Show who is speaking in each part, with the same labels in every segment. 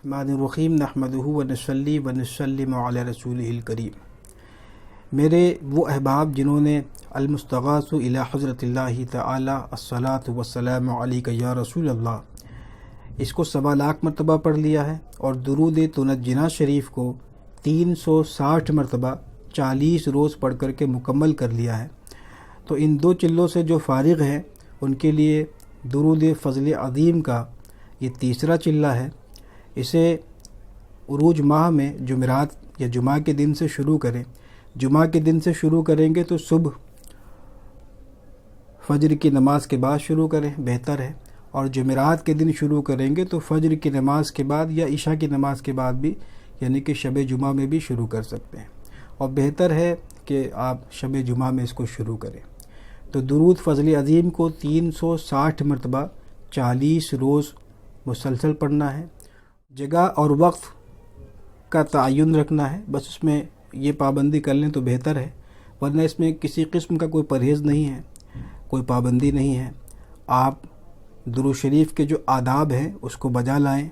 Speaker 1: الرحمن الرحیم نحمدہ ونصلی ونسلم علی رسولہ الکریم۔ میرے وہ احباب جنہوں نے المستغاث الی حضرت اللہ تعالی الصلاۃ والسلام علیک یا رسول اللہ اس کو 1.25 لاکھ مرتبہ پڑھ لیا ہے، اور درود تنجنا شریف کو 360 مرتبہ 40 روز پڑھ کر کے مکمل کر لیا ہے، تو ان 2 چلوں سے جو فارغ ہیں ان کے لیے درود فضل عظیم کا یہ تیسرا چلہ ہے۔ اسے عروج ماہ میں جمعرات یا جمعہ کے دن سے شروع کریں۔ جمعہ کے دن سے شروع کریں گے تو صبح فجر کی نماز کے بعد شروع کریں، بہتر ہے، اور جمعرات کے دن شروع کریں گے تو فجر کی نماز کے بعد یا عشاء کی نماز کے بعد بھی، یعنی کہ شب جمعہ میں بھی شروع کر سکتے ہیں، اور بہتر ہے کہ آپ شب جمعہ میں اس کو شروع کریں۔ تو درود فضل عظیم کو 360 مرتبہ 40 روز مسلسل پڑھنا ہے۔ جگہ اور وقت کا تعین رکھنا ہے، بس اس میں یہ پابندی کر لیں تو بہتر ہے، ورنہ اس میں کسی قسم کا کوئی پرہیز نہیں ہے، کوئی پابندی نہیں ہے۔ آپ درود شریف کے جو آداب ہیں اس کو بجا لائیں،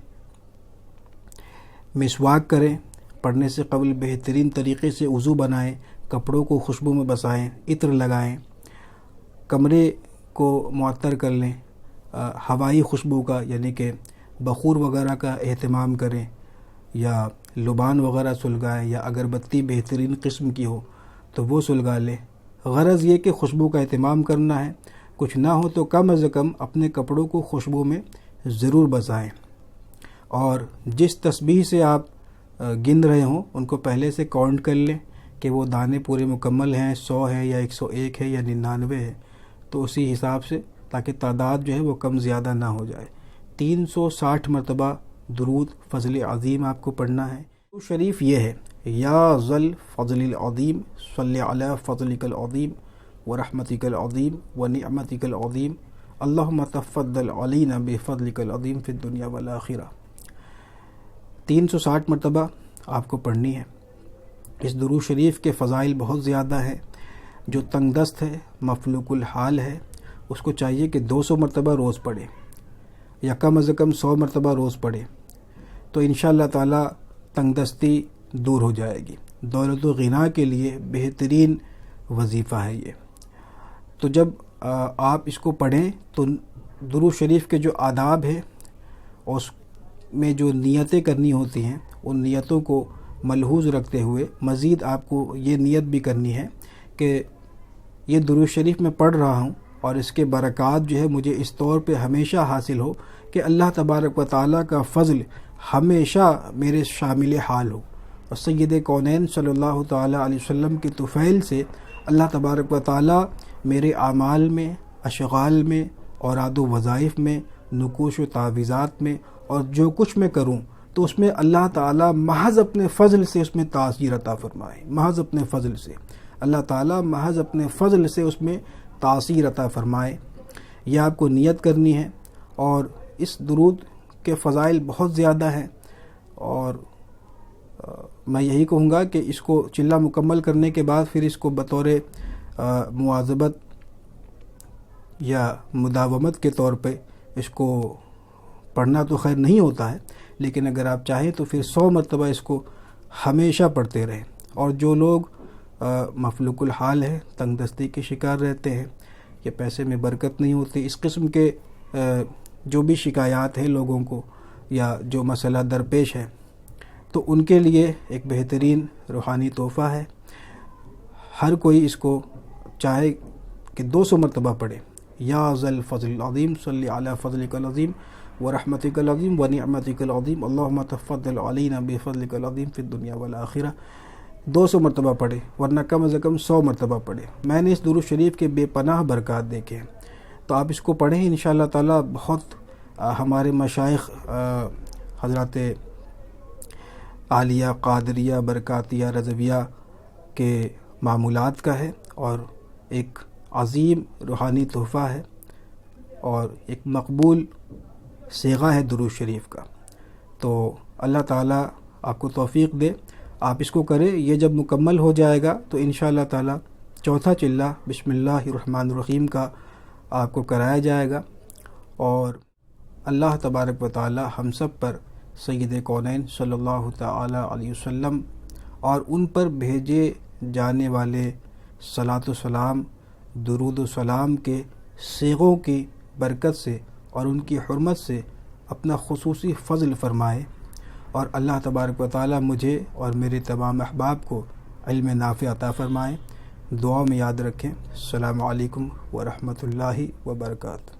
Speaker 1: مسواک کریں، پڑھنے سے قبل بہترین طریقے سے وضو بنائیں، کپڑوں کو خوشبو میں بسائیں، عطر لگائیں، کمرے کو معطر کر لیں، ہوائی خوشبو کا یعنی کہ بخور وغیرہ کا اہتمام کریں، یا لبان وغیرہ سلگائیں، یا اگربتی بہترین قسم کی ہو تو وہ سلگا لیں۔ غرض یہ کہ خوشبو کا اہتمام کرنا ہے، کچھ نہ ہو تو کم از کم اپنے کپڑوں کو خوشبو میں ضرور بسائیں، اور جس تسبیح سے آپ گن رہے ہوں ان کو پہلے سے کاؤنٹ کر لیں کہ وہ دانے پورے مکمل ہیں، 100 ہے یا 101 ہے یا 99 ہے، تو اسی حساب سے، تاکہ تعداد جو ہے وہ کم زیادہ نہ ہو جائے۔ 360 مرتبہ درود فضل عظیم آپ کو پڑھنا ہے۔ درود شریف یہ ہے: یا ذل فضل العظیم صلی علی فضلک العظیم ورحمتک العظیم ونعمتک العظیم اللہم تفضل علینا بفضلک العظیم فی الدنیا والآخرہ۔ 360 مرتبہ آپ کو پڑھنی ہے۔ اس درود شریف کے فضائل بہت زیادہ ہیں۔ جو تنگ دست ہے، مفلوق الحال ہے، اس کو چاہیے کہ 200 مرتبہ روز پڑھے، یا کم از کم 100 مرتبہ روز پڑھے، تو انشاءاللہ تعالی تنگ دستی دور ہو جائے گی۔ دولت و غنا کے لیے بہترین وظیفہ ہے یہ۔ تو جب آپ اس کو پڑھیں تو درود شریف کے جو آداب ہیں اس میں جو نیتیں کرنی ہوتی ہیں، ان نیتوں کو ملحوظ رکھتے ہوئے مزید آپ کو یہ نیت بھی کرنی ہے کہ یہ درود شریف میں پڑھ رہا ہوں اور اس کے برکات جو ہے مجھے اس طور پہ ہمیشہ حاصل ہو کہ اللہ تبارک و تعالیٰ کا فضل ہمیشہ میرے شامل حال ہو، اور سید کونین صلی اللہ تعالیٰ علیہ وسلم کے طفیل سے اللہ تبارک و تعالیٰ میرے اعمال میں، اشغال میں، اوراد و وظائف میں، نقوش و تعویذات میں، اور جو کچھ میں کروں تو اس میں اللہ تعالیٰ محض اپنے فضل سے اس میں تاثیر عطا فرمائے، محض اپنے فضل سے اللہ تعالیٰ محض اپنے فضل سے اس میں تاثیر عطا فرمائے۔ یہ آپ کو نیت کرنی ہے، اور اس درود کے فضائل بہت زیادہ ہیں، اور میں یہی کہوں گا کہ اس کو چلہ مکمل کرنے کے بعد پھر اس کو بطور مواظبت یا مداومت کے طور پہ اس کو پڑھنا تو خیر نہیں ہوتا ہے، لیکن اگر آپ چاہیں تو پھر 100 مرتبہ اس کو ہمیشہ پڑھتے رہیں۔ اور جو لوگ مفلوق الحال ہے، تنگ دستی کے شکار رہتے ہیں، یا پیسے میں برکت نہیں ہوتی، اس قسم کے جو بھی شکایات ہیں لوگوں کو، یا جو مسئلہ درپیش ہے، تو ان کے لیے ایک بہترین روحانی تحفہ ہے۔ ہر کوئی اس کو چاہے کہ 200 مرتبہ پڑھے: یا ذل فضل العظیم صلی علی فضلک العظیم ورحمتک العظیم ونعمتک العظیم اللہم تفضل علینا بفضلک العظیم فی الدنیا والآخرہ۔ 200 مرتبہ پڑھے، ورنہ کم از کم 100 مرتبہ پڑھے۔ میں نے اس درود شریف کے بے پناہ برکات دیکھے ہیں، تو آپ اس کو پڑھیں انشاءاللہ تعالی۔ بہت ہمارے مشائخ حضرات عالیہ، قادریہ، برکاتیہ، رضویہ کے معمولات کا ہے، اور ایک عظیم روحانی تحفہ ہے، اور ایک مقبول صیغہ ہے درود شریف کا۔ تو اللہ تعالیٰ آپ کو توفیق دے، آپ اس کو کریں۔ یہ جب مکمل ہو جائے گا تو انشاءاللہ تعالیٰ چوتھا چلہ بسم اللہ الرحمن الرحیم کا آپ کو کرایا جائے گا، اور اللہ تبارک و تعالیٰ ہم سب پر سید کونین صلی اللہ تعالی علیہ وسلم اور ان پر بھیجے جانے والے صلاۃ و سلام، درود و سلام کے صیغوں کی برکت سے اور ان کی حرمت سے اپنا خصوصی فضل فرمائے، اور اللہ تبارک و تعالی مجھے اور میرے تمام احباب کو علم نافع عطا فرمائے۔ دعا میں یاد رکھیں۔ السلام علیکم ورحمۃ اللہ وبرکاتہ۔